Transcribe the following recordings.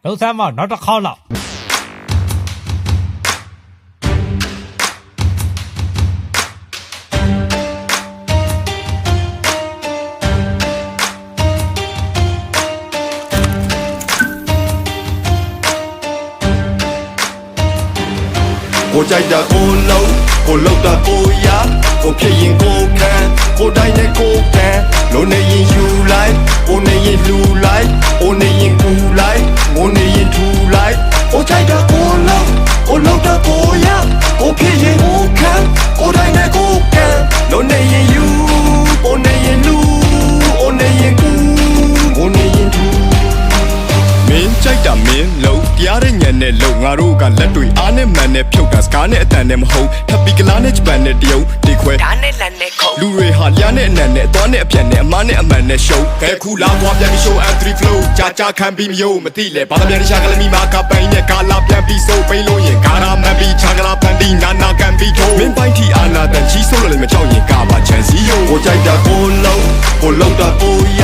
လုံးဆမ်းမနောက်တစ်ခေါက်လောက်ကိုကြိုက်တာကိုလုံးကိုလောက်တာကိုရကိုဖြစ်ရင်ကိုခံကိုတိုင်းနဲ့ကိုကန်လုံးနေရင်ယူလိုက်အိုနေရင်လူလိုက်အိုနေရင်ကူလိုက်ငိုနေရင်ထူလိုက်ကိုကြိုက်တာကိုလုံးကိုလောက်တာကိုရကိုဖြစ်ရင်ကိုခံကိုတိုင်းနဲ့ကိုကန်လုံးနေရင်ယူအိုနေရင်လူအိုနေရင်ကူငိုနေရင်ထူမင်းကြိုက်တာမင်းလုံးတရားတဲ့ညံနဲ့လုံးငါတို့ကလက်တွေအားနဲ့မှန်နဲ့ဖြုတ်တာစကားနဲ့အတန်နဲ့မဟုတ်ထပ်ပြီးကလားနဲ့ဂျပန်နဲ့တရုတ်ဒီခွဲဓာတ်နဲ့လန်နဲ့ခုံလူတွေဟာလျားနဲ့အနံနဲ့အသွားနဲ့အပြန်နဲ့အမားနဲ့အမှန်နဲ့ရှုံးခဲခုလာသွားပြန်ပြီး show and 3 flow ကြာကြာခံပြီးမယုံမသိလဲဘာသာပြန်ရှာကလေးမိမာကပိန်နဲ့ကာလာပြန်ပြီးစိုးပိန်လို့ရင်ကာရာမှန်ပြီးချာကလာဖန်ပြီးနာနာကန်ပြီးထိုးမင်းပိုင်းထီအာနာတန်ချီဆိုးလို့လည်းမကြောက်ရင်ကာပါချန်စီယိုကိုကြိုက်တာကိုလုံးကိုလောက်တာကိုရ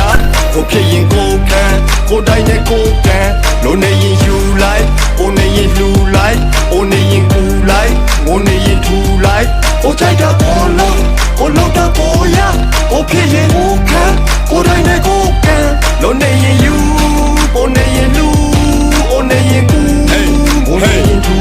ကိုဖြစ်ရင်ကိုခံကိုတိုင်းနဲ့ကိုကန်လုံးနေရင်ယူလိုက်အိုနေရင်လူလိုက်အိုနေရင်ကူလိုက်ငိုနေရင်ထူလိုက်ကိုကြိုက်တာကိုလုံးကိုလောက်တာကိုရကိုဖြစ်ရင်ကိုခံကိုတိုင်းနဲ့ကိုကန်လုံးနေရင်ယူအိုနေရင်လူအိုနေရင်ကူငိုနေရင်ထူ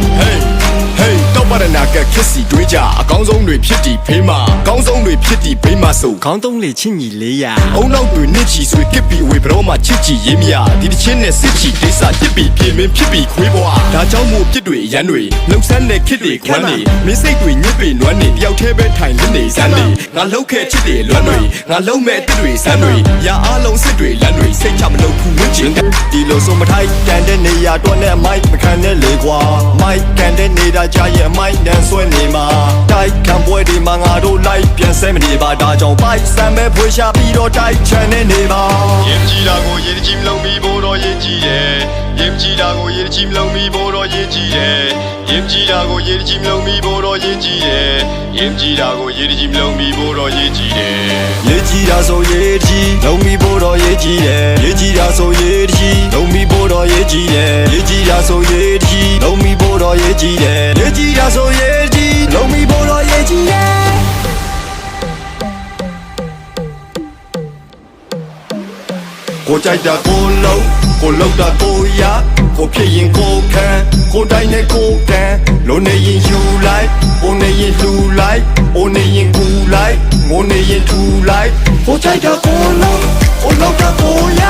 တော့ပါရနာကခစ်စီတွေးကြအကောင်းဆုံးတွေဖြစ်တီဖေးမှာအကောင်းဆုံးတွေဖြစ်တီဘေးမှာဆိုခေါင်းသုံးလေချင်းညီလေးရအုံနောက်တွေနစ်ချီဆွေကစ်ပြီးဝေဘရောမှာချစ်ချီရေးမြဒီတချင်းနဲ့စစ်ချီဒိစာပြစ်ပြီးပြင်မင်းဖြစ်ပြီးခွေးဘွားဒါကြောင့်မို့ပြစ်တွေရန်တွေလှုပ်ဆန်းတဲ့ခစ်တွေခွမ်းနေမင်းစိတ်တွေညစ်ပေနွမ်းနေတယောက်တည်းပဲထိုင်လင်းနေစမ်းနေငါလှုပ်ခဲ့ချစ်တွေလွမ်းတွေငါလှုပ်မဲ့တစ်တွေစမ်းတွေရာအားလုံးစစ်တွေလမ်းတွေစိတ်ချမလို့ခုဝင်းချင်ဒီလိုဆိုမထိုက်ကန်တဲ့နေရာတော့နဲ့မိုက်မခံနဲ့လေကွာမိုက်ကန်တဲ့နေတာကြာရဲ့မိုက်နဲ့ဆွဲနေမှာတိုက်ခံပွဲဒီမှာငါတို့လိုက်ပြန်ဆဲမနေပါဒါကြောင့်ပိုက်ဆံပဲဖွေရှာပြီးတော့တိုက်ချန်နေနေပါရင်ကြည်တာကိုရင်ကြည်မလုံးပြီးဖို့တော့ရင်ကြည်တယ်ရင်ကြည်တာကိုရင်ကြည်မလုံးပြီးဖို့တော့ရင်ကြည်တယ်ရင်ကြည်တာကိုရင်ကြည်မလုံးပြီးဖို့တော့ရင်ကြည်တယ်ရင်ကြည်တာကိုရင်ကြည်မလုံးပြီးဖို့တော့ရင်ကြည်တယ်ရင်ကြည်တာဆိုရင်ကြည်လုံးပြီးဖို့တော့ရင်ကြည်တယ်ရင်ကြည်တာဆိုရင်ကြည်လုံးပြီးဖို့တော့ရင်ကြည်တယ်ရင်ကြည်တာဆိုရင်ကြည်လုံးပြီးဖို့တော့ရင်ကြည်တယ်ရင်ကြည်တာဆိုရင်ကြည်လုံးပြီးဖို့တော့ရင်ကြည်တယ်ကိုကြိုက်တာကိုလုံးကိုလောက်တာကိုရကိုဖြစ်ရင်ကိုခံကိုတိုင်းနဲ့ကိုကန်လုံးနေရင်ယူလိုက်အိုနေရင်လူလိုက်အိုနေရင်ကူလိုက်ငိုနေရင်ထူလိုက်ကိုကြိုက်တာကိုလုံးကိုလောက်တာကိုရ